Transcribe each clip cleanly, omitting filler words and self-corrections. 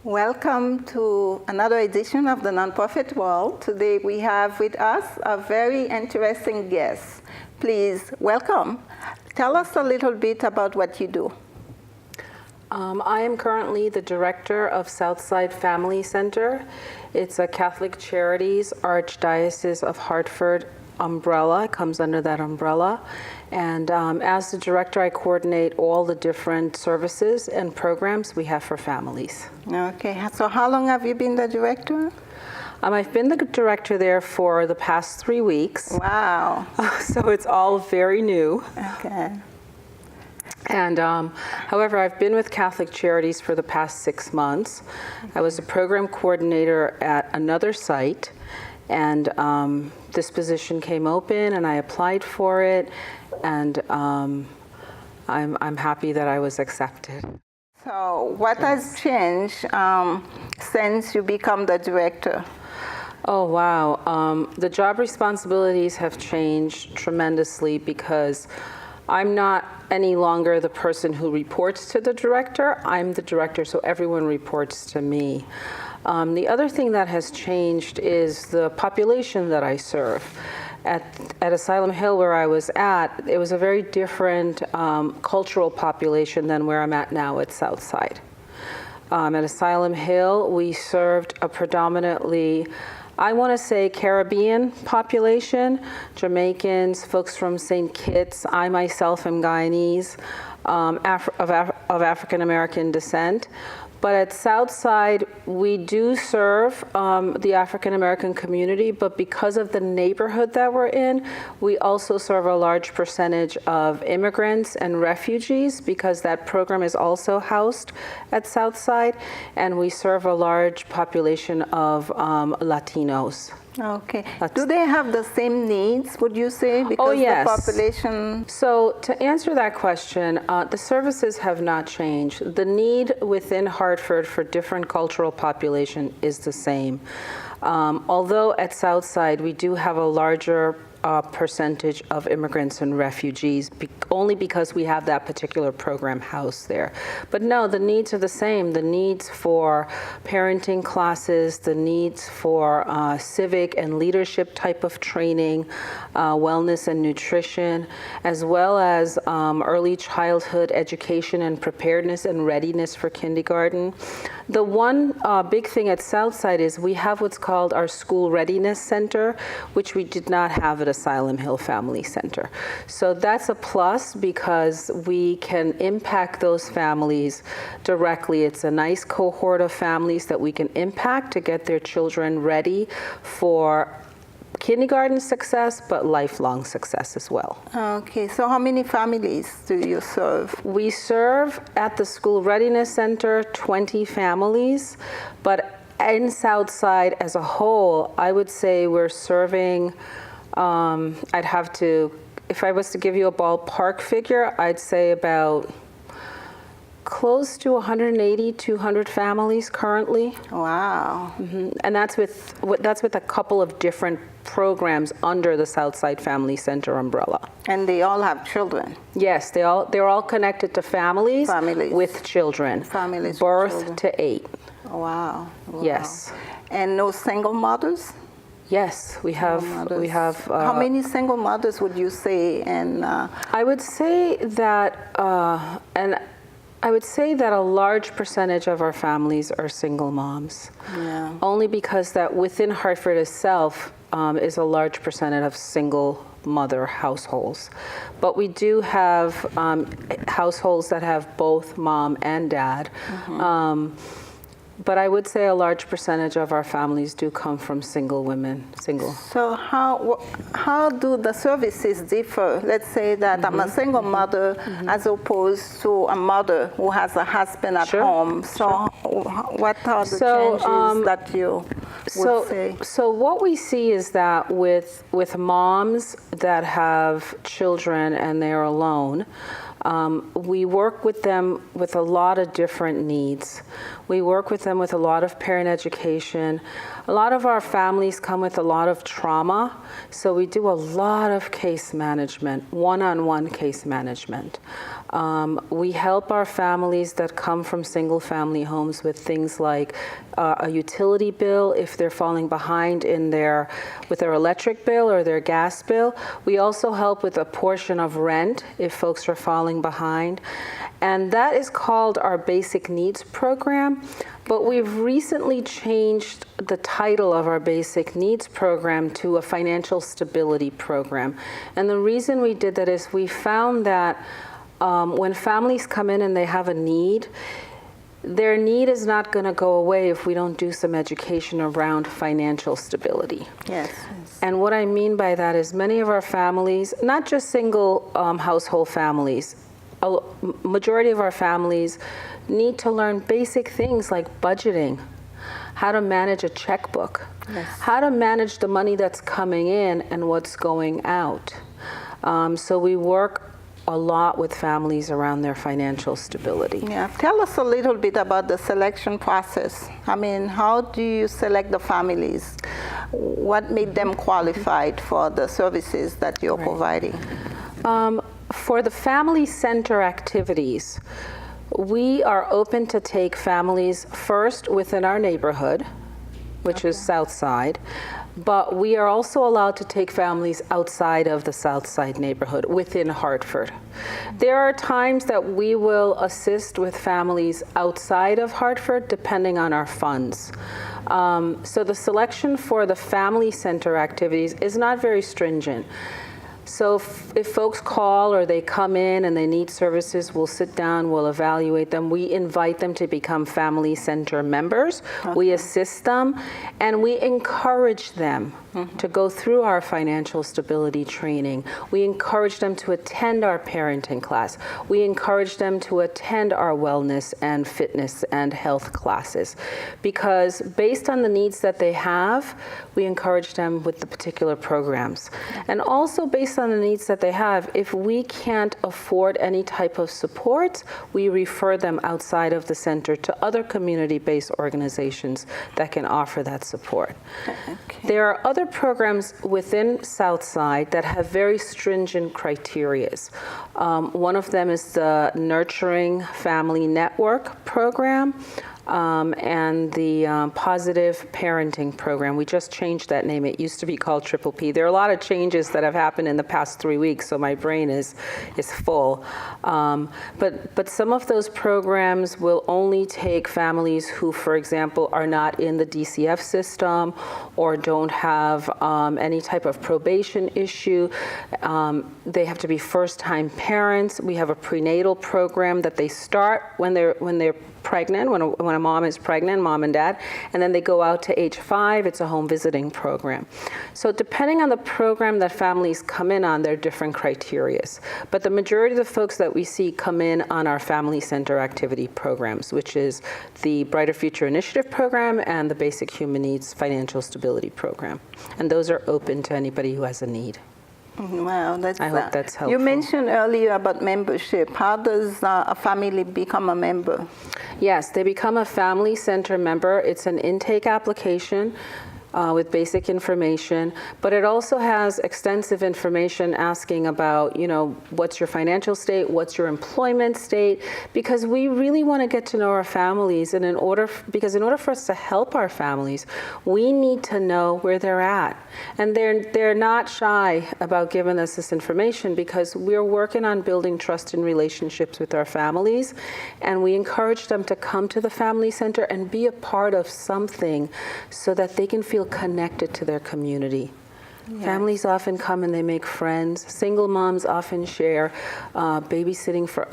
Welcome to another edition of the Nonprofit World. Today we have with us a very interesting guest. Please welcome. Tell us a little bit about what you do. I am currently the director of Southside Family Center. It's a Catholic Charities Archdiocese of Hartford umbrella. It comes under that umbrella. And as the director, I coordinate all the different services and programs we have for families. Okay, so how long have you been the director? I've been the director there for the past 3 weeks. Wow. So it's all very new. Okay. And however, I've been with Catholic Charities for the past 6 months. I was a program coordinator at another site, and this position came open, and I applied for it, and I'm happy that I was accepted. So what has changed since you become the director? Oh, wow. The job responsibilities have changed tremendously because I'm not any longer the person who reports to the director. I'm the director, so everyone reports to me. The other thing that has changed is the population that I serve. At Asylum Hill, where I was at, it was a very different cultural population than where I'm at now at Southside. At Asylum Hill, we served a predominantly, I want to say, Caribbean population, Jamaicans, folks from St. Kitts. I myself am Guyanese, of African American descent. But at Southside, we do serve the African American community, but because of the neighborhood that we're in, we also serve a large percentage of immigrants and refugees because that program is also housed at Southside, and we serve a large population of Latinos. Okay. Do they have the same needs, would you say? Because yes. The population... So to answer that question, the services have not changed. The need within Hartford for different cultural population is the same. Although at Southside, we do have a larger percentage of immigrants and refugees, only because we have that particular program housed there. But no, the needs are the same. The needs for parenting classes, the needs for civic and leadership type of training, wellness and nutrition, as well as early childhood education and preparedness and readiness for kindergarten. The one big thing at Southside is we have what's called our School Readiness Center, which we did not have at Asylum Hill Family Center. So that's a plus because we can impact those families directly. It's a nice cohort of families that we can impact to get their children ready for kindergarten success, but lifelong success as well. Okay, so how many families do you serve? We serve at the School Readiness Center 20 families, but in Southside as a whole, I would say we're serving, I'd have to, if I was to give you a ballpark figure, I'd say about close to 180, 200 families currently. Wow. Mm-hmm. And that's with a couple of different programs under the Southside Family Center umbrella. And they all have children? Yes, they're all connected to families with children. Families birth with children. To 8. Wow. Yes. And no single mothers? Yes, we have. How many single mothers would you say? And I would say that, I would say that a large percentage of our families are single moms. Yeah. Only because that within Hartford itself is a large percentage of single mother households. But we do have households that have both mom and dad. Mm-hmm. But I would say a large percentage of our families do come from single women, single. So how do the services differ? Let's say that I'm a single mother as opposed to a mother who has a husband at home. So what are the changes that you would say? So what we see is that with moms that have children and they're alone, we work with them with a lot of different needs. We work with them with a lot of parent education. A lot of our families come with a lot of trauma, so we do a lot of case management, one-on-one case management. We help our families that come from single-family homes with things like a utility bill if they're falling behind with their electric bill or their gas bill. We also help with a portion of rent if folks are falling behind. And that is called our Basic Needs Program. But we've recently changed the title of our Basic Needs Program to a Financial Stability Program. And the reason we did that is we found that when families come in and they have a need, their need is not going to go away if we don't do some education around financial stability. Yes. And what I mean by that is many of our families, not just single household families, a majority of our families need to learn basic things like budgeting, how to manage a checkbook, yes, how to manage the money that's coming in and what's going out. So we work a lot with families around their financial stability. Yeah, tell us a little bit about the selection process. I mean, how do you select the families? What made them qualified for the services that you're providing? For the family center activities, we are open to take families first within our neighborhood, which is South Side, but we are also allowed to take families outside of the South Side neighborhood within Hartford. There are times that we will assist with families outside of Hartford depending on our funds. So the selection for the family center activities is not very stringent. So if folks call or they come in and they need services, we'll sit down, we'll evaluate them. We invite them to become family center members. Okay. We assist them, and we encourage them to go through our financial stability training. We encourage them to attend our parenting class. We encourage them to attend our wellness and fitness and health classes, because based on the needs that they have, we encourage them with the particular programs. And also based on the needs that they have, if we can't afford any type of support, we refer them outside of the center to other community-based organizations that can offer that support. Okay. There are other programs within Southside that have very stringent criterias. One of them is the Nurturing Family Network program. And the Positive Parenting Program. We just changed that name. It used to be called Triple P. There are a lot of changes that have happened in the past 3 weeks, so my brain is full. But some of those programs will only take families who, for example, are not in the DCF system or don't have any type of probation issue. They have to be first-time parents. We have a prenatal program that they start when they're pregnant, when a mom is pregnant, mom and dad, and then they go out to age 5. It's a home visiting program. So depending on the program that families come in on, there are different criterias. But the majority of the folks that we see come in on our family center activity programs, which is the Brighter Future Initiative program and the Basic Human Needs Financial Stability program. And those are open to anybody who has a need. Wow, I hope that's helpful. You mentioned earlier about membership. How does a family become a member? Yes, they become a family center member. It's an intake application with basic information, but it also has extensive information asking about, what's your financial state, what's your employment state, because we really want to get to know our families, and in order for us to help our families, we need to know where they're at. And they're not shy about giving us this information, because we're working on building trust and relationships with our families, and we encourage them to come to the family center and be a part of something so that they can feel connected to their community. Yes. Families often come and they make friends. Single moms often share babysitting for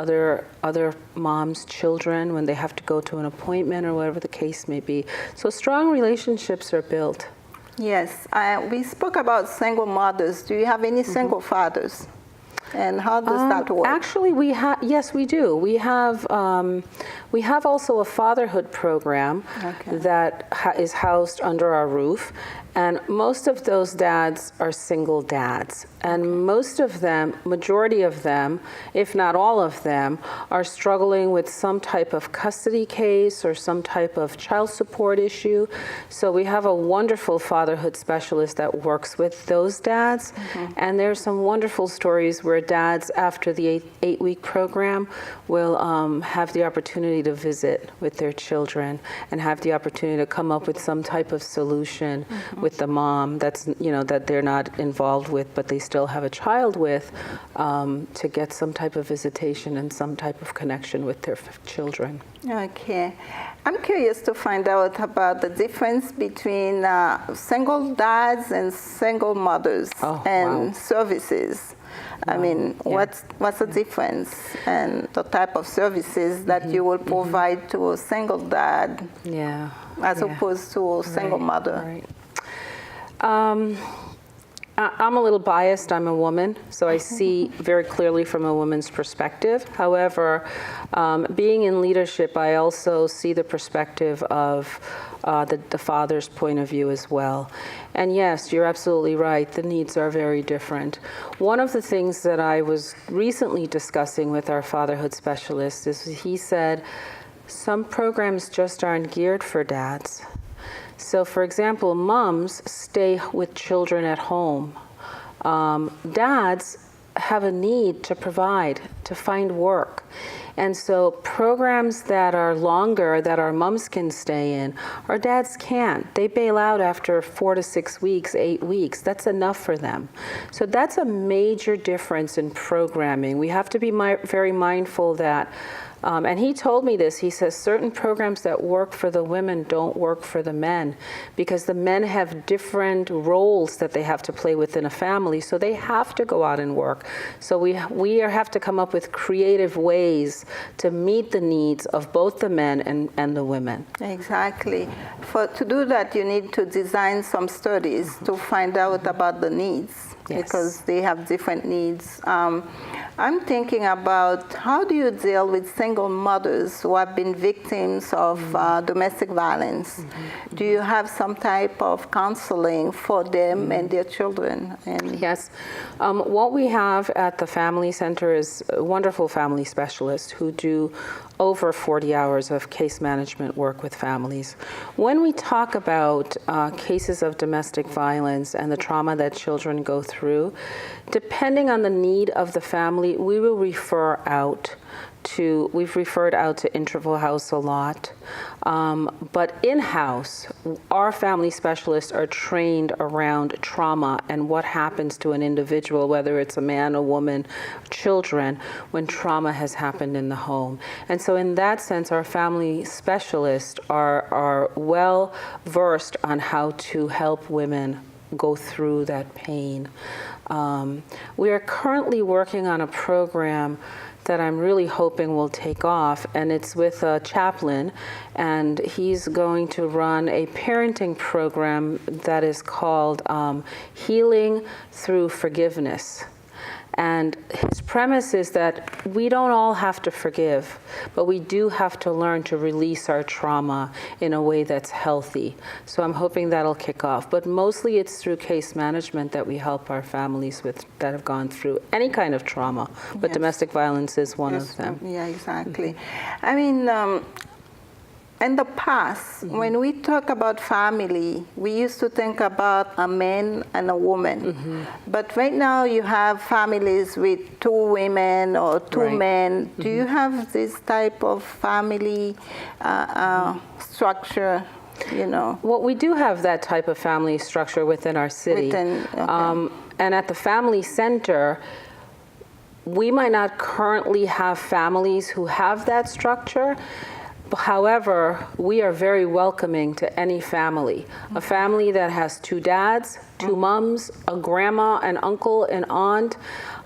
other moms' children when they have to go to an appointment or whatever the case may be. So strong relationships are built. Yes, we spoke about single mothers. Do you have any single fathers? And how does that work? Actually, yes, we do. We have also a fatherhood program that is housed under our roof, and most of those dads are single dads. And majority of them, if not all of them, are struggling with some type of custody case or some type of child support issue. So we have a wonderful fatherhood specialist that works with those dads, and there's some wonderful stories where where dads, after the eight-week program, will have the opportunity to visit with their children and have the opportunity to come up with some type of solution with the mom that's, that they're not involved with, but they still have a child with, to get some type of visitation and some type of connection with their children. Okay. I'm curious to find out about the difference between single dads and single mothers and services. I mean, what's the difference and the type of services that you will provide to a single dad as opposed to a single mother? Right. I'm a little biased. I'm a woman, so I see very clearly from a woman's perspective. However, being in leadership, I also see the perspective of the father's point of view as well. And yes, you're absolutely right. The needs are very different. One of the things that I was recently discussing with our fatherhood specialist is he said, some programs just aren't geared for dads. So, for example, moms stay with children at home. Dads have a need to provide, to find work. And so programs that are longer, that our moms can stay in, our dads can't. They bail out after 4 to 6 weeks, 8 weeks. That's enough for them. So that's a major difference in programming. We have to be very mindful that and he told me this, he says certain programs that work for the women don't work for the men because the men have different roles that they have to play within a family, so they have to go out and work. So we have to come up with creative ways to meet the needs of both the men and the women. Exactly. To do that, you need to design some studies to find out about the needs. Yes. Because they have different needs. I'm thinking about how do you deal with single mothers who have been victims of domestic violence? Do you have some type of counseling for them and their children? Yes. What we have at the Family Center is wonderful family specialists who do over 40 hours of case management work with families. When we talk about cases of domestic violence and the trauma that children go through, depending on the need of the family, we will refer out to, we've referred out to Interval House a lot. But in-house, our family specialists are trained around trauma and what happens to an individual, whether it's a man, a woman, children, when trauma has happened in the home. And so in that sense, our family specialists are well versed on how to help women go through that pain. We are currently working on a program that I'm really hoping will take off, and it's with a chaplain, and he's going to run a parenting program that is called Healing Through Forgiveness. And his premise is that we don't all have to forgive, but we do have to learn to release our trauma in a way that's healthy. So I'm hoping that'll kick off. But mostly it's through case management that we help our families with that have gone through any kind of trauma. But domestic violence is one of them. Yeah, exactly. I mean, in the past, when we talk about family, we used to think about a man and a woman. But right now you have families with 2 women or 2 men. Do you have this type of family structure, you know? Well, we do have that type of family structure within our city. And at the Family Center, we might not currently have families who have that structure. However, we are very welcoming to any family. A family that has 2 dads, 2 moms, a grandma, an uncle, an aunt,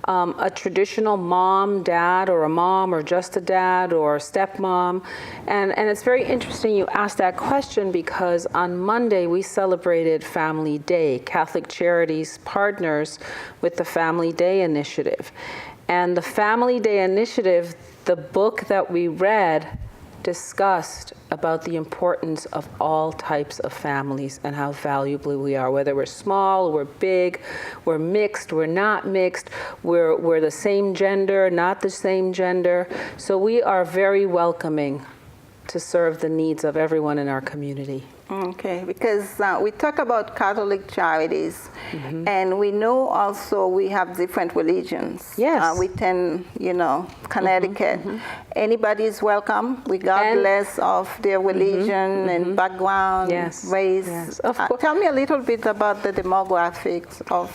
a traditional mom, dad, or a mom, or just a dad, or a stepmom. And it's very interesting you asked that question because on Monday we celebrated Family Day. Catholic Charities partners with the Family Day Initiative. And the Family Day Initiative, the book that we read, discussed about the importance of all types of families and how valuable we are, whether we're small, we're big, we're mixed, we're not mixed, we're the same gender, not the same gender. So we are very welcoming to serve the needs of everyone in our community. Okay, because we talk about Catholic Charities, and we know also we have different religions. Yes. Within, Connecticut. Anybody is welcome, regardless of their religion and background, race. Yes, of course. Tell me a little bit about the demographics of,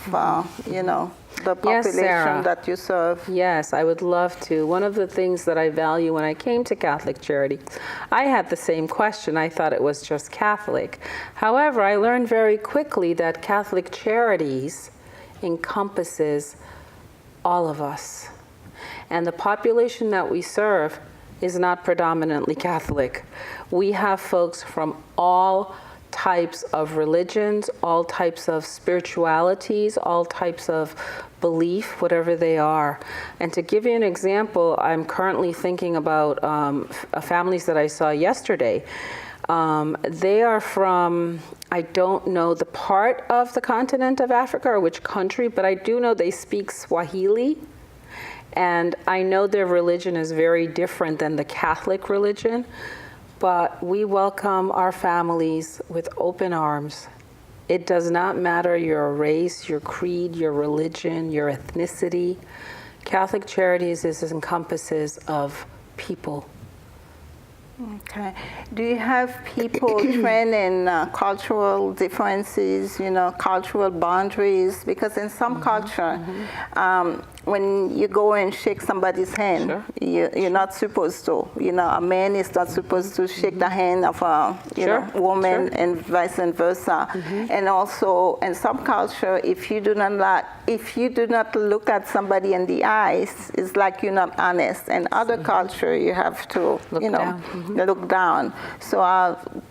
the population that you serve. Yes, I would love to. One of the things that I value when I came to Catholic Charity, I had the same question. I thought it was just Catholic. However, I learned very quickly that Catholic Charities encompasses all of us. And the population that we serve is not predominantly Catholic. We have folks from all types of religions, all types of spiritualities, all types of belief, whatever they are. And to give you an example, I'm currently thinking about families that I saw yesterday. They are from, I don't know the part of the continent of Africa or which country, but I do know they speak Swahili. And I know their religion is very different than the Catholic religion. But we welcome our families with open arms. It does not matter your race, your creed, your religion, your ethnicity. Catholic Charities encompasses of people. Okay. Do you have people trained in cultural differences, cultural boundaries? Because in some culture, when you go and shake somebody's hand, you're not supposed to. A man is not supposed to shake the hand of a woman, and vice versa. And also, in some culture, if you do not look at somebody in the eyes, it's like you're not honest. And other culture, you have to, look down. So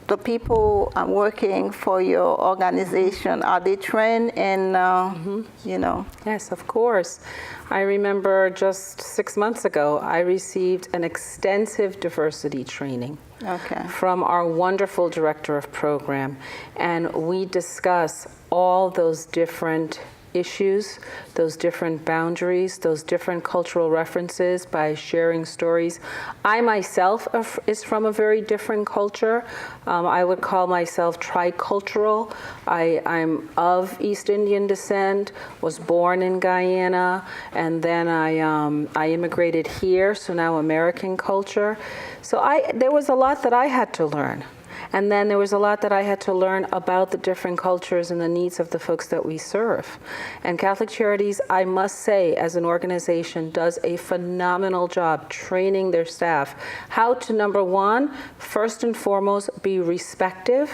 the people working for your organization, are they trained in, Yes, of course. I remember just 6 months ago, I received an extensive diversity training from our wonderful director of program. And we discuss all those different issues, those different boundaries, those different cultural references by sharing stories. I myself is from a very different culture. I would call myself tricultural. I'm of East Indian descent, was born in Guyana, and then I immigrated here, so now American culture. So there was a lot that I had to learn. And then there was a lot that I had to learn about the different cultures and the needs of the folks that we serve. And Catholic Charities, I must say, as an organization, does a phenomenal job training their staff how to, number one, first and foremost, be respectful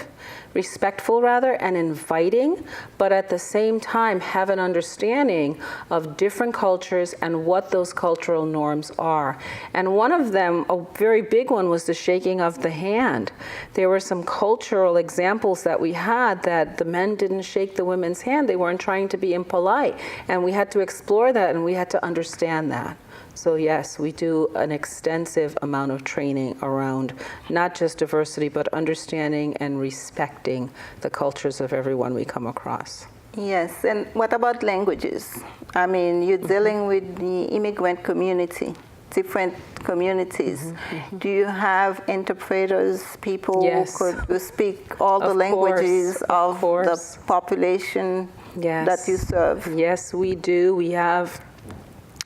and inviting, but at the same time have an understanding of different cultures and what those cultural norms are. And one of them, a very big one, was the shaking of the hand. There were some cultural examples that we had that the men didn't shake the women's hand. They weren't trying to be impolite. And we had to explore that, and we had to understand that. So yes, we do an extensive amount of training around not just diversity, but understanding and respecting the cultures of everyone we come across. Yes, and what about languages? I mean, you're dealing with the immigrant community, different communities. Do you have interpreters, people who speak all the languages of the population that you serve? Yes, we do. We have.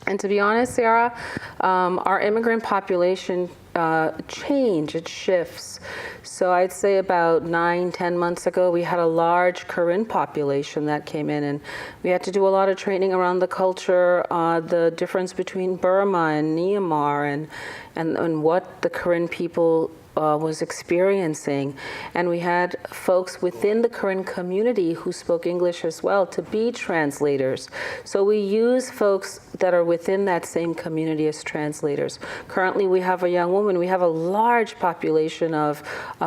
And to be honest, Sarah, our immigrant population it shifts. So I'd say about 9-10 months ago, we had a large Karen population that came in, and we had to do a lot of training around the culture, the difference between Burma and Myanmar, and what the Karen people was experiencing. And we had folks within the Karen community who spoke English as well to be translators. So we use folks that are within that same community as translators. Currently, we have a young woman. We have a large population of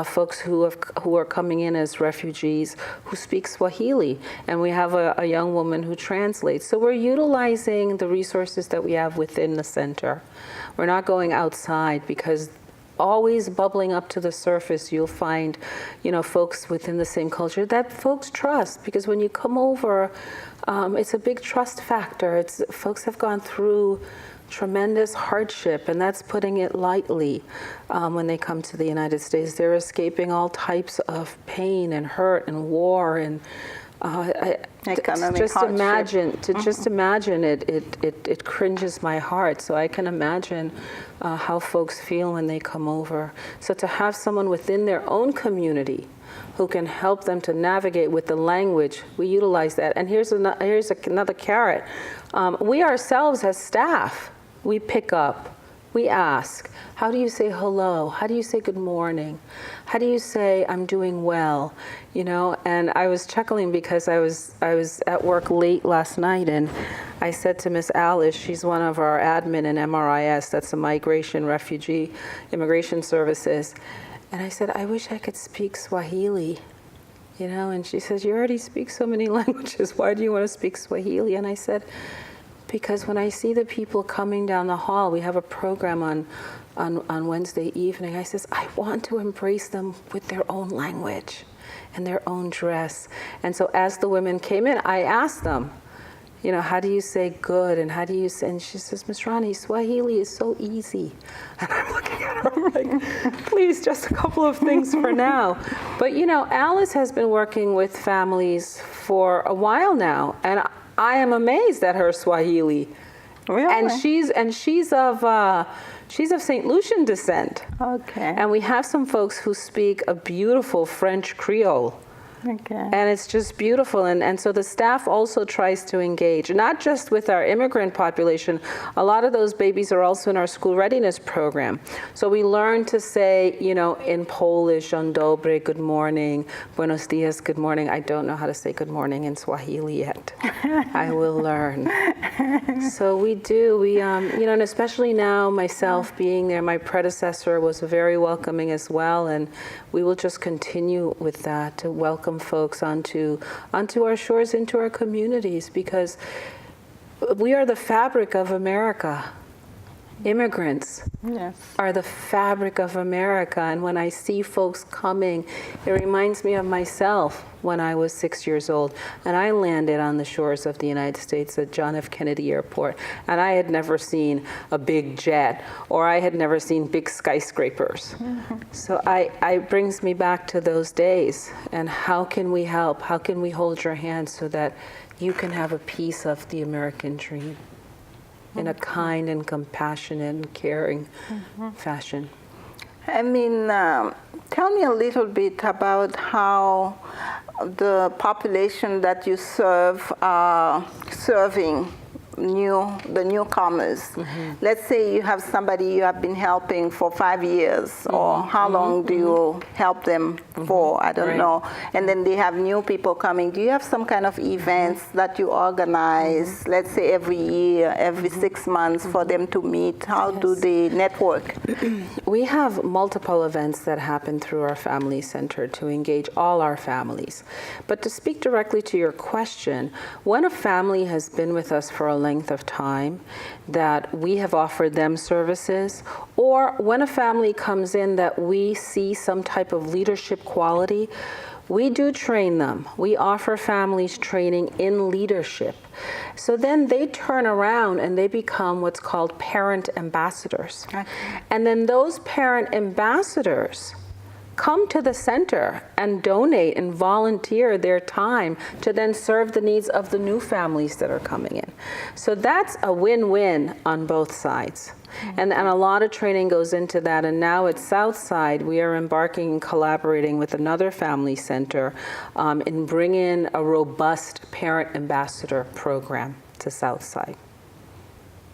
folks who are coming in as refugees who speak Swahili, and we have a young woman who translates. So we're utilizing the resources that we have within the center. We're not going outside, because always bubbling up to the surface, you'll find, folks within the same culture that folks trust, because when you come over, it's a big trust factor. Folks have gone through tremendous hardship, and that's putting it lightly. When they come to the United States, they're escaping all types of pain and hurt and war and Economic just imagine it cringes my heart. So I can imagine how folks feel when they come over. So to have someone within their own community who can help them to navigate with the language, we utilize that. And here's another carrot. We ourselves as staff, we pick up. We ask, how do you say hello? How do you say good morning? How do you say I'm doing well? You know, and I was chuckling because I was at work late last night, and I said to Miss Alice, she's one of our admin in MRIS, that's the Migration Refugee Immigration Services, and I said, I wish I could speak Swahili. You know, and she says, you already speak so many languages. Why do you want to speak Swahili? And I said, because when I see the people coming down the hall, we have a program on Wednesday evening, I says, I want to embrace them with their own language and their own dress. And so as the women came in, I asked them, you know, how do you say good, and how do you say, and she says, Miss Rani, Swahili is so easy. And I'm looking at her like, please, just a couple of things for now. But you know, Alice has been working with families for a while now, and I am amazed at her Swahili. Really? And she's of St. Lucian descent. Okay. And we have some folks who speak a beautiful French Creole. Okay. And it's just beautiful. And so the staff also tries to engage, not just with our immigrant population. A lot of those babies are also in our school readiness program. So we learn to say, you know, in Polish, dzień dobry, good morning, buenos dias, good morning. I don't know how to say good morning in Swahili yet. I will learn. So we do, you know, and especially now, myself being there, my predecessor was very welcoming as well, and we will just continue with that to welcome folks onto our shores, into our communities, because we are the fabric of America. Immigrants are the fabric of America, and when I see folks coming, it reminds me of myself when I was 6 years old, and I landed on the shores of the United States at John F. Kennedy Airport, and I had never seen a big jet, or I had never seen big skyscrapers. So it brings me back to those days, and how can we help? How can we hold your hand so that you can have a piece of the American dream in a kind and compassionate and caring fashion? I mean, tell me a little bit about how the population that you serve are serving the newcomers. Let's say you have somebody you have been helping for 5 years, or how long do you help them for? I don't know. And then they have new people coming. Do you have some kind of events that you organize, let's say every year, every 6 months, for them to meet? How do they network? We have multiple events that happen through our family center to engage all our families. But to speak directly to your question, when a family has been with us for a length of time, that we have offered them services, or when a family comes in that we see some type of leadership quality, we do train them. We offer families training in leadership. So then they turn around and they become what's called parent ambassadors. Okay. And then those parent ambassadors come to the center and donate and volunteer their time to then serve the needs of the new families that are coming in. So that's a win-win on both sides. And a lot of training goes into that. And now at Southside, we are embarking and collaborating with another family center in bringing a robust parent ambassador program to Southside.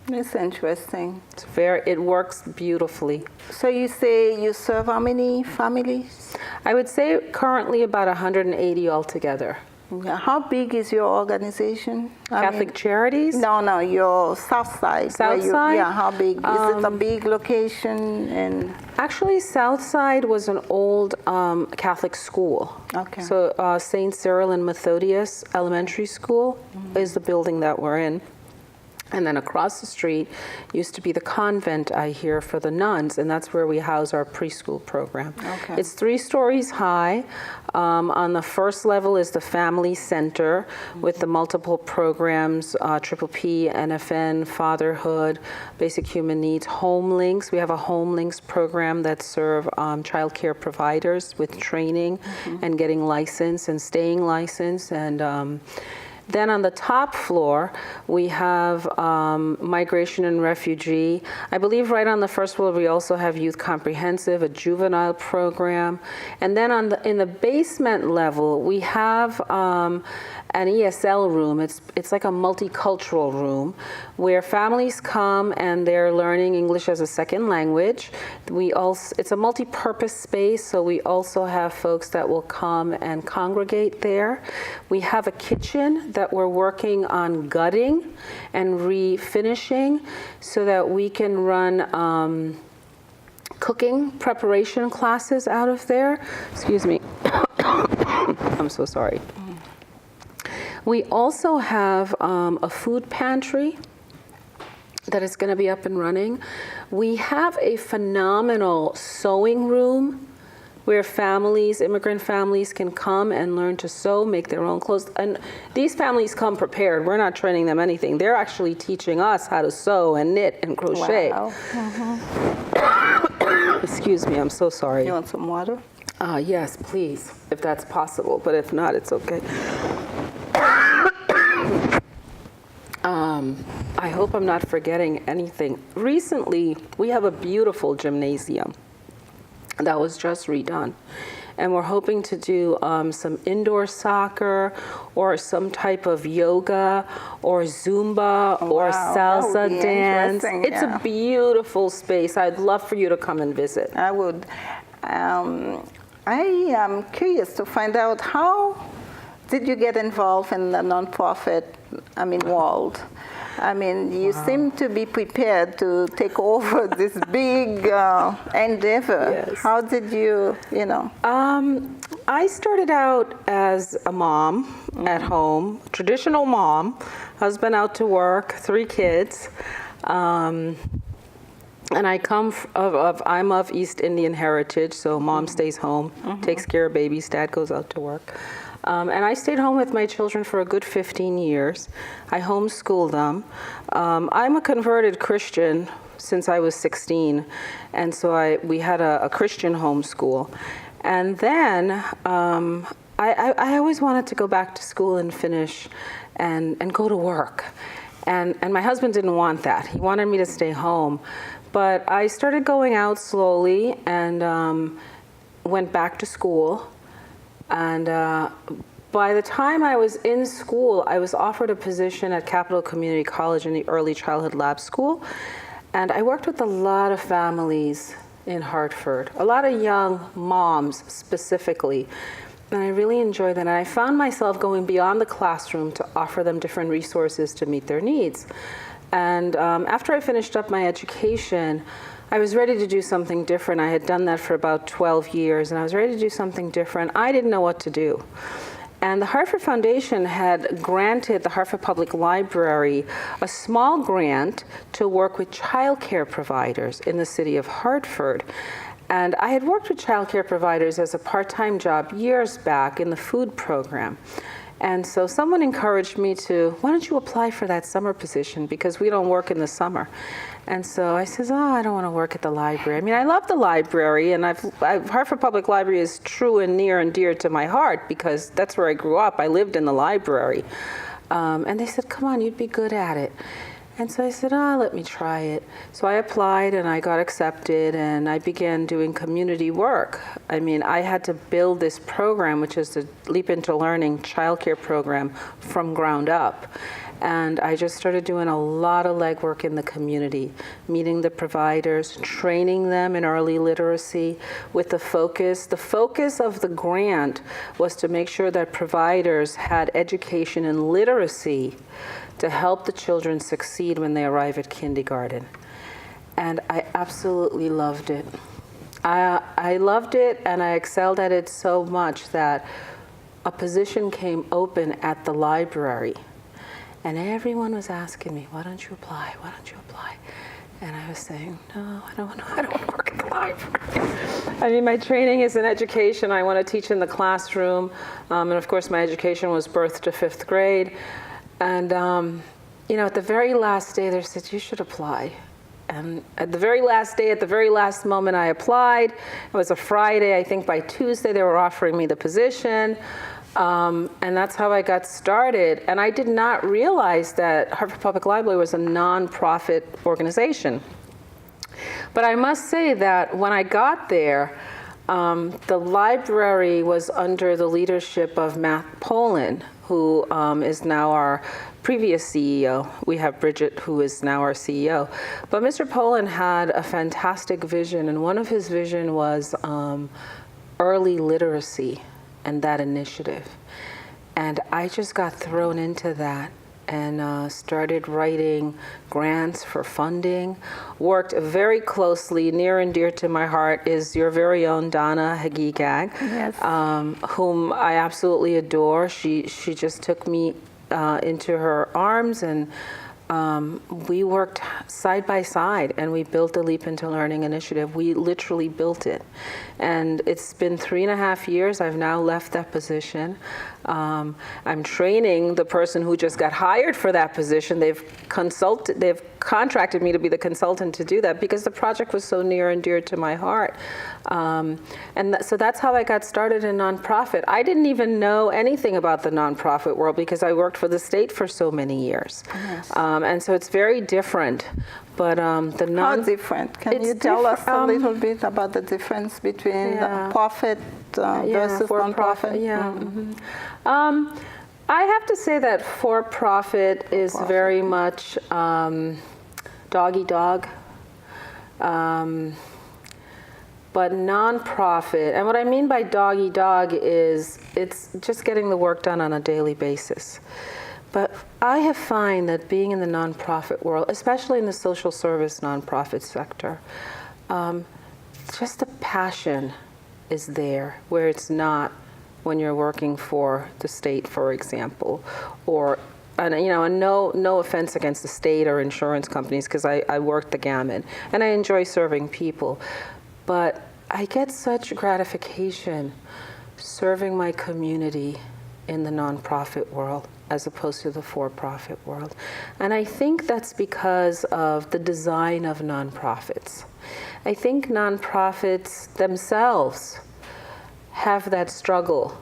It's interesting. It works beautifully. So you say you serve how many families? I would say currently about 180 altogether. Yeah. How big is your organization? Catholic Charities? No, your Southside. Southside? Yeah, how big? Is it a big location? And actually, Southside was an old Catholic school. Okay. So St. Cyril and Methodius Elementary School is the building that we're in. And then across the street used to be the convent, I hear, for the nuns, and that's where we house our preschool program. Okay. It's 3 stories high. On the first level is the family center with the multiple programs, Triple P, NFN, Fatherhood, Basic Human Needs, Home Links. We have a Home Links program that serve child care providers with training and getting licensed and staying licensed. And then on the top floor, we have migration and refugee. I believe right on the first floor, we also have youth comprehensive, a juvenile program. And then in the basement level, we have an ESL room. It's like a multicultural room where families come and they're learning English as a second language. It's a multi-purpose space, so we also have folks that will come and congregate there. We have a kitchen that we're working on gutting and refinishing so that we can run cooking preparation classes out of there. Excuse me. I'm so sorry. We also have a food pantry that is going to be up and running. We have a phenomenal sewing room where families, immigrant families, can come and learn to sew, make their own clothes. And these families come prepared. We're not training them anything. They're actually teaching us how to sew and knit and crochet. Wow. Excuse me, I'm so sorry. You want some water? Yes, please, if that's possible. But if not, it's okay. I hope I'm not forgetting anything. Recently, we have a beautiful gymnasium that was just redone. And we're hoping to do some indoor soccer or some type of yoga or Zumba or salsa dance. It's a beautiful space. I'd love for you to come and visit. I would. I am curious to find out, how did you get involved in the nonprofit, world? You seem to be prepared to take over this big endeavor. Yes. How did you, I started out as a mom at home, traditional mom, husband out to work, 3 kids. And I I'm of East Indian heritage, so mom stays home, takes care of babies, dad goes out to work. And I stayed home with my children for a good 15 years. I homeschooled them. I'm a converted Christian since I was 16, and so we had a Christian homeschool. And then I always wanted to go back to school and finish and go to work. And my husband didn't want that. He wanted me to stay home. But I started going out slowly and went back to school. And by the time I was in school, I was offered a position at Capital Community College in the Early Childhood Lab School. And I worked with a lot of families in Hartford, a lot of young moms specifically. And I really enjoyed that. And I found myself going beyond the classroom to offer them different resources to meet their needs. And after I finished up my education, I was ready to do something different. I had done that for about 12 years, and I was ready to do something different. I didn't know what to do. And the Hartford Foundation had granted the Hartford Public Library a small grant to work with child care providers in the city of Hartford. And I had worked with child care providers as a part-time job years back in the food program. And so someone encouraged me why don't you apply for that summer position, because we don't work in the summer. And so I says, I don't want to work at the library. I love the library, and Hartford Public Library is true and near and dear to my heart because that's where I grew up. I lived in the library. And they said, come on, you'd be good at it. And so I said, let me try it. So I applied and I got accepted and I began doing community work. I had to build this program, which is the Leap Into Learning childcare program, from ground up. And I just started doing a lot of legwork in the community, meeting the providers, training them in early literacy with the focus. The focus of the grant was to make sure that providers had education in literacy to help the children succeed when they arrive at kindergarten. And I absolutely loved it. I loved it and I excelled at it so much that a position came open at the library. And everyone was asking me, why don't you apply? Why don't you apply? And I was saying, no, I don't want to work at the library. I mean, my training is in education. I want to teach in the classroom. And of course, my education was birth to 5th grade. And, at the very last day, they said, you should apply. And at the very last day, at the very last moment, I applied. It was a Friday. I think by Tuesday, they were offering me the position. And that's how I got started. And I did not realize that Hartford Public Library was a nonprofit organization. But I must say that when I got there, the library was under the leadership of Matt Poland, who is now our previous CEO. We have Bridget, who is now our CEO. But Mr. Poland had a fantastic vision, and one of his vision was early literacy and that initiative. And I just got thrown into that and started writing grants for funding, worked very closely. Near and dear to my heart is your very own Donna Hagigag, yes. Whom I absolutely adore. She just took me into her arms, and we worked side by side, and we built the Leap into Learning initiative. We literally built it. And it's been 3.5 years. I've now left that position. I'm training the person who just got hired for that position. They've contracted me to be the consultant to do that because the project was so near and dear to my heart. So that's how I got started in nonprofit. I didn't even know anything about the nonprofit world because I worked for the state for so many years. Yes. And so it's very different. But how different? Can you tell us a little bit about the difference between the profit versus nonprofit? Yeah. Mm-hmm. I have to say that for-profit is very much dog-eat-dog. But nonprofit, and what I mean by dog-eat-dog is it's just getting the work done on a daily basis. But I have found that being in the nonprofit world, especially in the social service nonprofit sector, just the passion is there where it's not when you're working for the state, for example, or and no offense against the state or insurance companies, because I worked the gamut and I enjoy serving people, but I get such gratification serving my community in the nonprofit world as opposed to the for-profit world. And I think that's because of the design of nonprofits. I think nonprofits themselves have that struggle.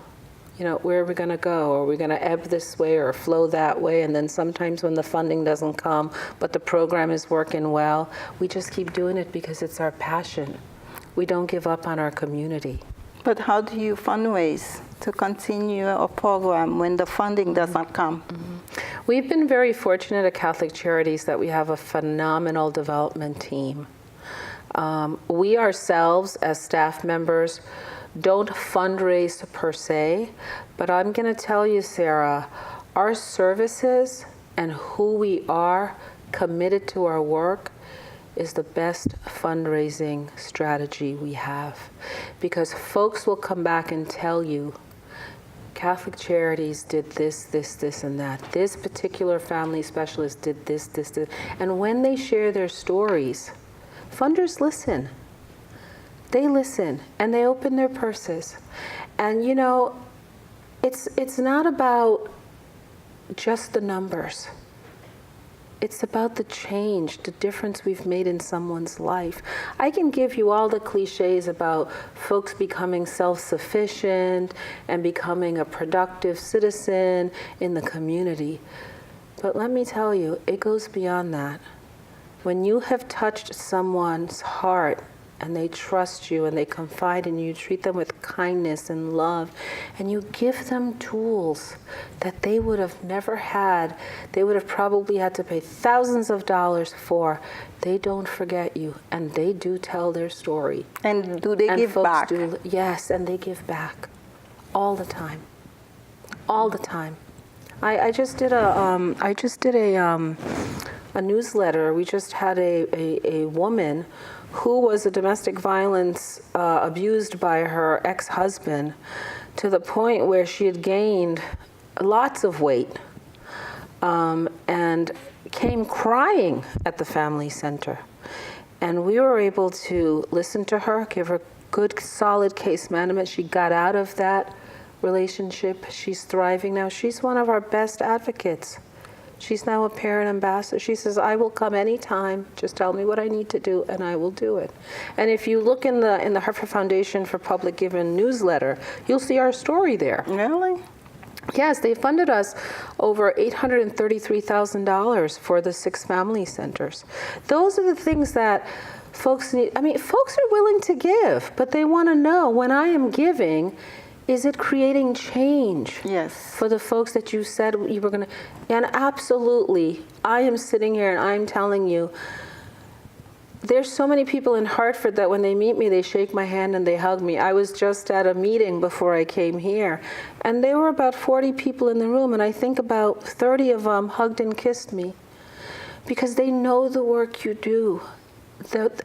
Where are we going to go? Are we going to ebb this way or flow that way? And then sometimes when the funding doesn't come, but the program is working well, we just keep doing it because it's our passion. We don't give up on our community. But how do you fundraise to continue a program when the funding doesn't come? Mm-hmm. We've been very fortunate at Catholic Charities that we have a phenomenal development team. We ourselves, as staff members, don't fundraise per se, but I'm going to tell you, Sarah, our services and who we are committed to our work is the best fundraising strategy we have, because folks will come back and tell you, Catholic Charities did this, this, this, and that. This particular family specialist did this, this, this. And when they share their stories, funders listen. They listen and they open their purses. And it's not about just the numbers. It's about the change, the difference we've made in someone's life. I can give you all the cliches about folks becoming self-sufficient and becoming a productive citizen in the community. But let me tell you, it goes beyond that. When you have touched someone's heart and they trust you and they confide in you, treat them with kindness and love, and you give them tools that they would have never had, they would have probably had to pay thousands of dollars for, they don't forget you, and they do tell their story. And do they give back? Yes, and they give back all the time. All the time. I just did a newsletter. We just had a woman who was a domestic violence abused by her ex-husband to the point where she had gained lots of weight. and came crying at the family center. And we were able to listen to her, give her good, solid case management. She got out of that relationship. She's thriving now. She's one of our best advocates. She's now a parent ambassador. She says, I will come anytime. Just tell me what I need to do, and I will do it. And if you look in the Hartford Foundation for Public Giving newsletter, you'll see our story there. Really? Yes, they funded us over $833,000 for the 6 family centers. Those are the things that folks need. I mean, folks are willing to give, but they want to know, when I am giving, is it creating change? Yes. For the folks that you said you were going to. And absolutely, I am sitting here and I'm telling you, there's so many people in Hartford that when they meet me, they shake my hand and they hug me. I was just at a meeting before I came here, and there were about 40 people in the room, and I think about 30 of them hugged and kissed me because they know the work you do.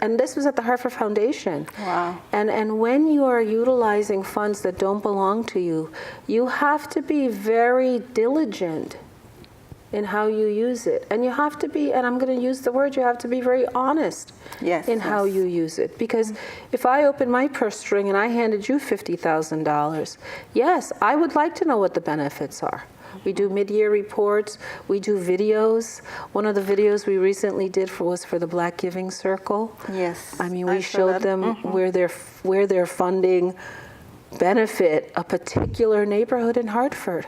And this was at the Hartford Foundation. Wow. And when you are utilizing funds that don't belong to you, you have to be very diligent in how you use it. And you have to be, and I'm going to use the word, you have to be very honest in how you use it. Because if I open my purse string and I handed you $50,000, yes, I would like to know what the benefits are. We do mid-year reports. We do videos. One of the videos we recently did was for the Black Giving Circle. Yes. I mean, we showed them where their funding benefit a particular neighborhood in Hartford.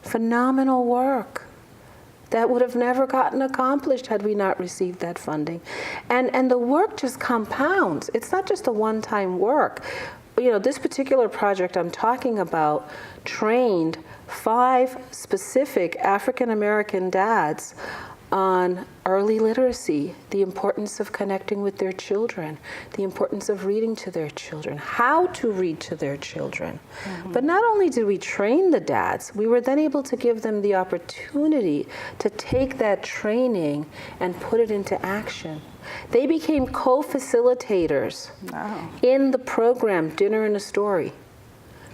Phenomenal work that would have never gotten accomplished had we not received that funding. And the work just compounds. It's not just a one-time work. You know, this particular project I'm talking about trained 5 specific African American dads on early literacy, the importance of connecting with their children, the importance of reading to their children, how to read to their children. But not only did we train the dads, we were then able to give them the opportunity to take that training and put it into action. They became co-facilitators in the program, Dinner and a Story.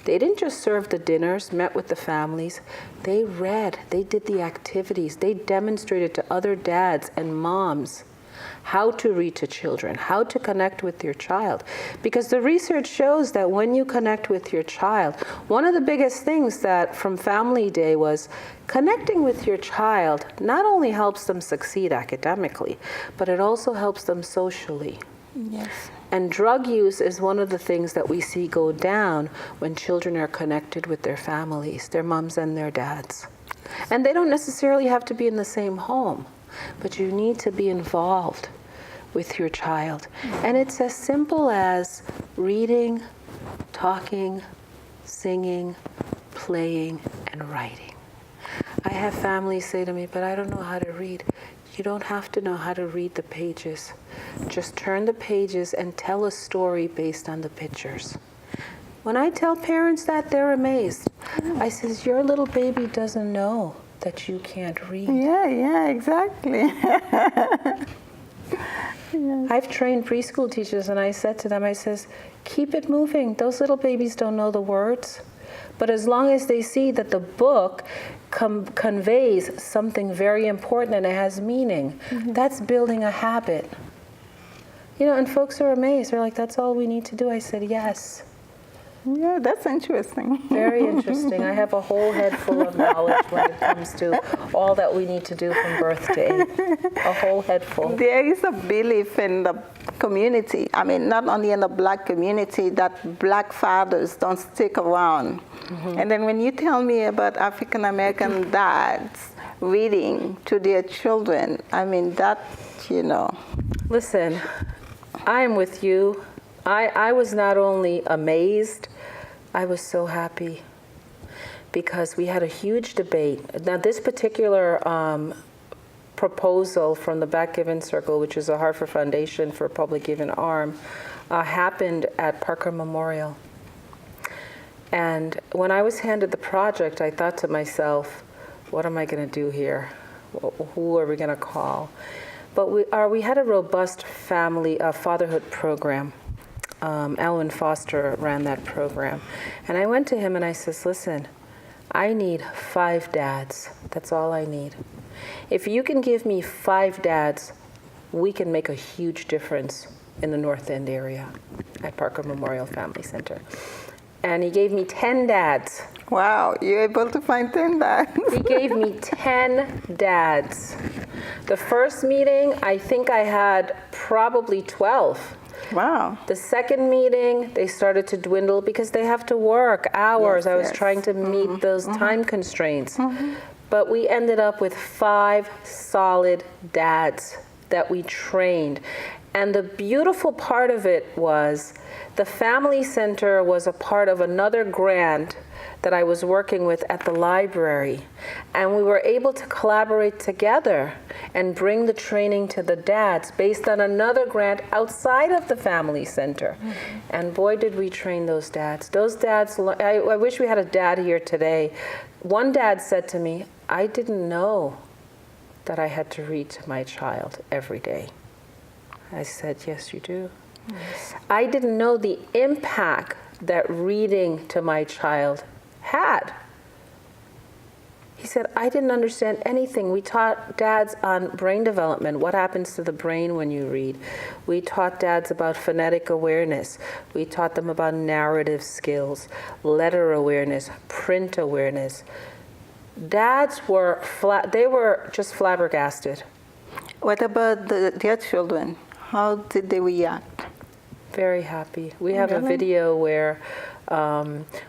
They didn't just serve the dinners, met with the families. They read, they did the activities. They demonstrated to other dads and moms how to read to children, how to connect with your child. Because the research shows that when you connect with your child, one of the biggest things that from Family Day was connecting with your child not only helps them succeed academically, but it also helps them socially. Yes. And drug use is one of the things that we see go down when children are connected with their families, their moms and their dads. And they don't necessarily have to be in the same home, but you need to be involved with your child. And it's as simple as reading, talking, singing, playing, and writing. I have families say to me, but I don't know how to read. You don't have to know how to read the pages. Just turn the pages and tell a story based on the pictures. When I tell parents that, they're amazed. I says, your little baby doesn't know that you can't read. Yeah, exactly. I've trained preschool teachers, and I said to them, I says, keep it moving. Those little babies don't know the words. But as long as they see that the book conveys something very important and it has meaning, that's building a habit. You know, and folks are amazed. They're like, that's all we need to do. I said, yes. Yeah, that's interesting. Very interesting. I have a whole head full of knowledge when it comes to all that we need to do from birth to 8. A whole head full. There is a belief in the community, I mean, not only in the Black community, that Black fathers don't stick around. And then when you tell me about African American dads reading to their children, I mean, that, you know. Listen, I'm with you. I was not only amazed, I was so happy because we had a huge debate. Now, this particular proposal from the Black Giving Circle, which is a Hartford Foundation for Public Giving arm, happened at Parker Memorial. And when I was handed the project, I thought to myself, what am I going to do here? Who are we going to call? But we had a robust family fatherhood program. Alwyn Foster ran that program. And I went to him and I says, listen, I need 5 dads. That's all I need. If you can give me 5 dads, we can make a huge difference in the North End area at Parker Memorial Family Center. And he gave me 10 dads. Wow, you're able to find 10 dads. He gave me 10 dads. The first meeting, I think I had probably 12. Wow. The second meeting, they started to dwindle because they have to work hours. Yes, I was yes. trying to meet those time constraints. But we ended up with 5 solid dads that we trained. And the beautiful part of it was the family center was a part of another grant that I was working with at the library. And we were able to collaborate together and bring the training to the dads based on another grant outside of the family center. And boy, did we train those dads. Those dads, I wish we had a dad here today. One dad said to me, I didn't know that I had to read to my child every day. I said, yes, you do. Yes. I didn't know the impact that reading to my child had. He said, I didn't understand anything. We taught dads on brain development, what happens to the brain when you read. We taught dads about phonetic awareness. We taught them about narrative skills, letter awareness, print awareness. Dads were they were just flabbergasted. What about their children? How did they react? Very happy. We have a video where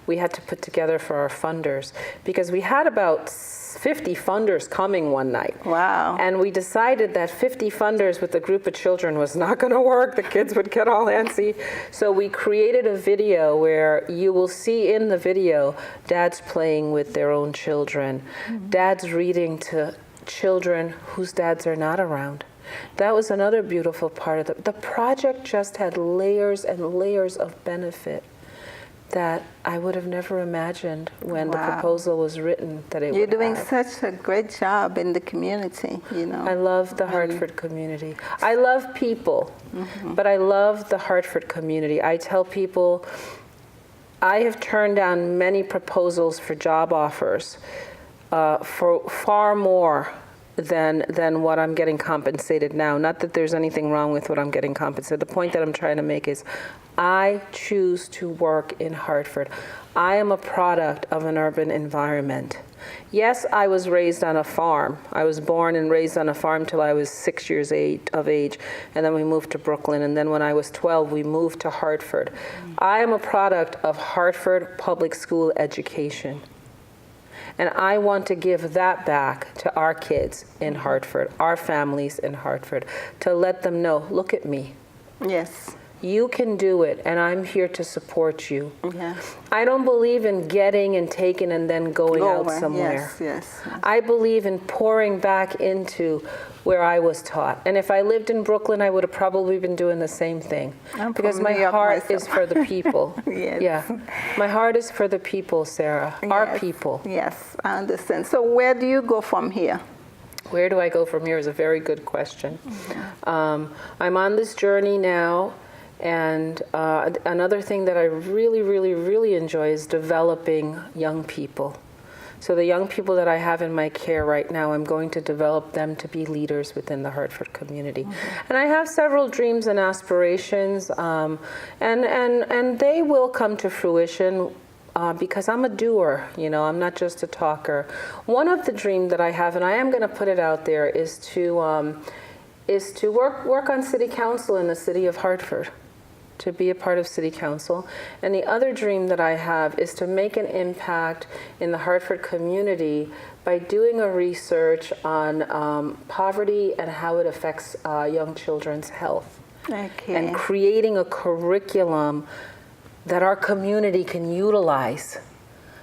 we had to put together for our funders because we had about 50 funders coming one night. Wow. And we decided that 50 funders with a group of children was not going to work. The kids would get all antsy. So we created a video where you will see in the video dads playing with their own children, dads reading to children whose dads are not around. That was another beautiful part of the project. Just had layers and layers of benefit that I would have never imagined when the proposal was written that it You're would doing have. such a great job in the community, you know. I love the Hartford community. I love people, but I love the Hartford community. I tell people I have turned down many proposals for job offers for far more than what I'm getting compensated now. Not that there's anything wrong with what I'm getting compensated. The point that I'm trying to make is I choose to work in Hartford. I am a product of an urban environment. Yes, I was raised on a farm. I was born and raised on a farm till I was 6 years of age, and then we moved to Brooklyn, and then when I was 12, we moved to Hartford. I am a product of Hartford public school education. And I want to give that back to our kids in Hartford, our families in Hartford, to let them know, look at me. Yes. You can do it, and I'm here to support you. Yeah. I don't believe in getting and taking and then going out somewhere. Yes. I believe in pouring back into where I was taught. And if I lived in Brooklyn, I would have probably been doing the same thing. Because my heart is for the people. Yes. Yeah. My heart is for the people, Sarah. Our people. Yes, I understand. So where do you go from here? Where do I go from here is a very good question. I'm on this journey now. And another thing that I really, really, really enjoy is developing young people. So the young people that I have in my care right now, I'm going to develop them to be leaders within the Hartford community. And I have several dreams and aspirations, and they will come to fruition because I'm a doer, you know, I'm not just a talker. One of the dreams that I have, and I am going to put it out there, is to work on city council in the city of Hartford, to be a part of city council. And the other dream that I have is to make an impact in the Hartford community by doing a research on poverty and how it affects young children's health. Okay. And creating a curriculum that our community can utilize.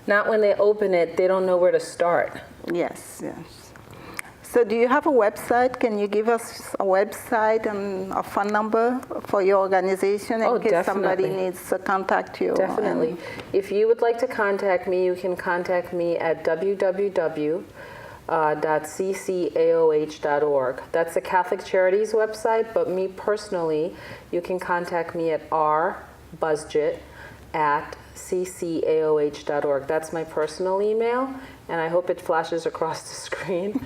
Not when they open it, they don't know where to start. Yes. So do you have a website? Can you give us a website and a phone number for your organization in case somebody needs to contact you? Definitely. If you would like to contact me, you can contact me at www.ccaoh.org. That's the Catholic Charities website, but me personally, you can contact me at rbusgett@ ccaoh.org. That's my personal email, and I hope it flashes across the screen.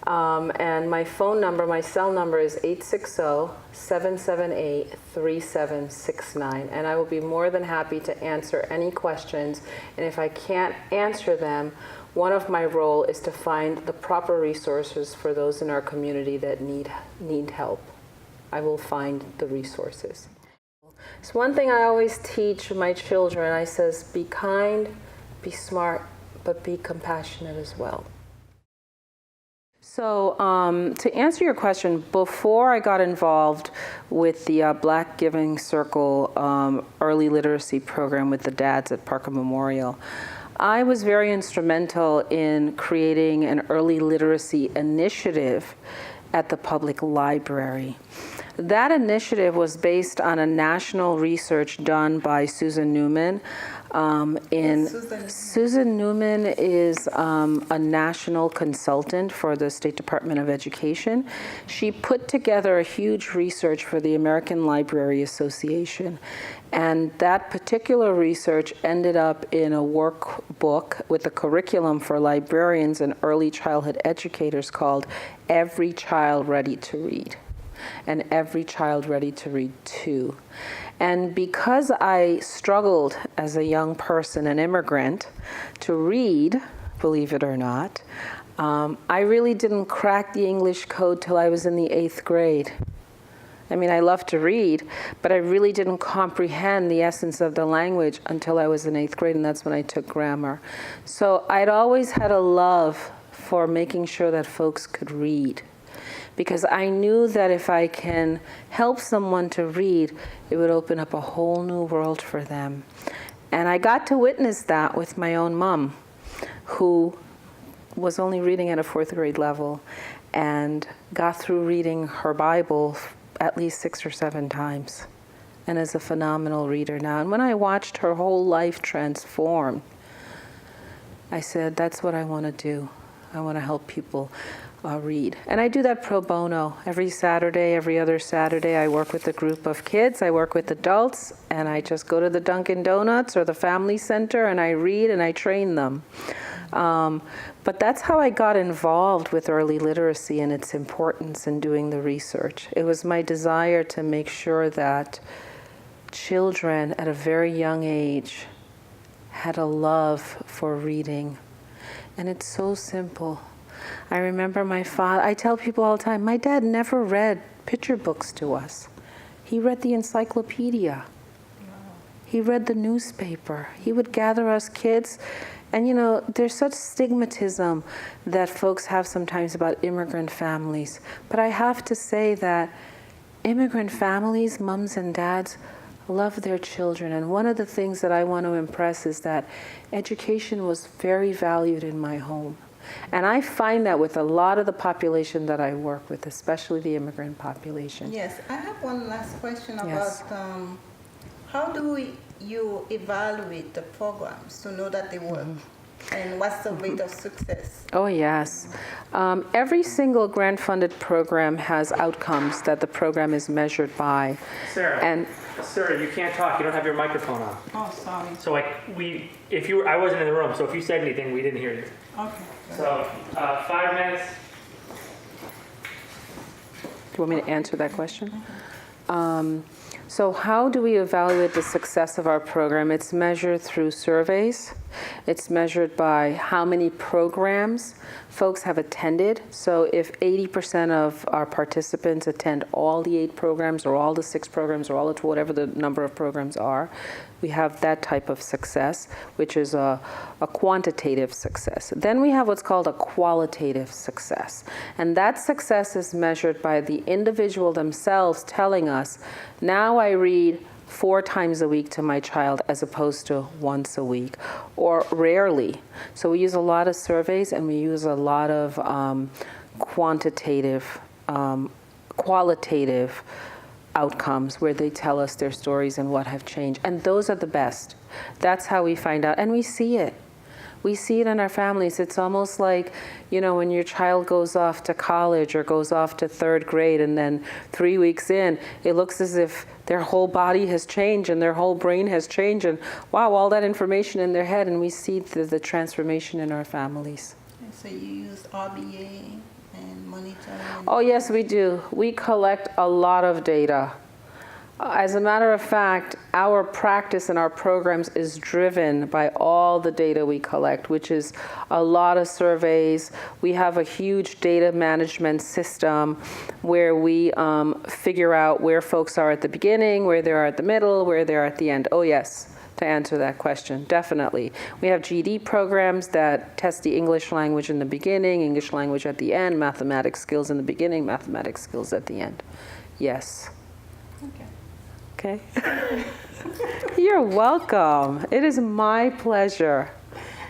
And my phone number, my cell number is 860-778-3769. And I will be more than happy to answer any questions. And if I can't answer them, one of my role is to find the proper resources for those in our community that need help. I will find the resources. So one thing I always teach my children, I says, be kind, be smart, but be compassionate as well. So to answer your question, before I got involved with the Black Giving Circle early literacy program with the dads at Parker Memorial, I was very instrumental in creating an early literacy initiative at the public library. That initiative was based on a national research done by Susan Newman. Susan Newman is a national consultant for the State Department of Education. She put together a huge research for the American Library Association. And that particular research ended up in a workbook with a curriculum for librarians and early childhood educators called Every Child Ready to Read. And Every Child Ready to Read 2. And because I struggled as a young person, an immigrant, to read, believe it or not, I really didn't crack the English code till I was in the 8th grade. I mean, I love to read, but I really didn't comprehend the essence of the language until I was in 8th grade, and that's when I took grammar. So I'd always had a love for making sure that folks could read, because I knew that if I can help someone to read, it would open up a whole new world for them. And I got to witness that with my own mom, who was only reading at a 4th grade level and got through reading her Bible at least 6 or 7 times, and is a phenomenal reader now. And when I watched her whole life transform, I said, that's what I want to do. I want to help people read. And I do that pro bono. Every Saturday, every other Saturday, I work with a group of kids, I work with adults, and I just go to the Dunkin' Donuts or the Family Center and I read and I train them. But that's how I got involved with early literacy and its importance in doing the research. It was my desire to make sure that children at a very young age had a love for reading. And it's so simple. I remember my father, I tell people all the time, my dad never read picture books to us. He read the encyclopedia. He read the newspaper. He would gather us kids. And you know, there's such stigmatism that folks have sometimes about immigrant families. But I have to say that immigrant families, moms and dads, love their children. And one of the things that I want to impress is that education was very valued in my home. And I find that with a lot of the population that I work with, especially the immigrant population. Yes, I have one last question Yes. about how do you evaluate the programs to know that they work? And what's the rate of success? Oh, yes. Every single grant-funded program has outcomes that the program is measured by. Sarah, you can't talk. You don't have your microphone on. Oh, sorry. So I wasn't in the room, so if you said anything, we didn't hear you. Okay. So 5 minutes. Do you want me to answer that question? So how do we evaluate the success of our program? It's measured through surveys. It's measured by how many programs folks have attended. So if 80% of our participants attend all the 8 programs or all the 6 programs or all the whatever the number of programs are, we have that type of success, which is a quantitative success. Then we have what's called a qualitative success. And that success is measured by the individual themselves telling us, now I read 4 times a week to my child as opposed to once a week, or rarely. So we use a lot of surveys and we use a lot of qualitative outcomes where they tell us their stories and what have changed. And those are the best. That's how we find out. And we see it. We see it in our families. It's almost like, you know, when your child goes off to college or goes off to 3rd grade, and then 3 weeks in, it looks as if their whole body has changed and their whole brain has changed, and wow, all that information in their head, and we see the transformation in our families. So you use RBA and monitoring? Oh yes, we do. We collect a lot of data. As a matter of fact, our practice and our programs is driven by all the data we collect, which is a lot of surveys. We have a huge data management system where we figure out where folks are at the beginning, where they are at the middle, where they are at the end. Oh yes, to answer that question, definitely. We have GED programs that test the English language in the beginning, English language at the end, mathematics skills in the beginning, mathematics skills at the end. Yes. Okay. You're welcome. It is my pleasure.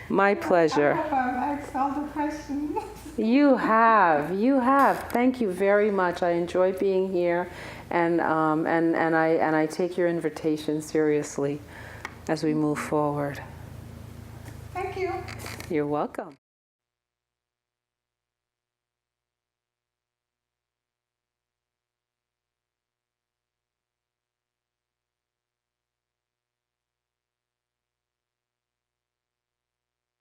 My pleasure. I hope I've asked all the questions. You have. Thank you very much. I enjoy being here, and I take your invitation seriously as we move forward. Thank you. You're welcome.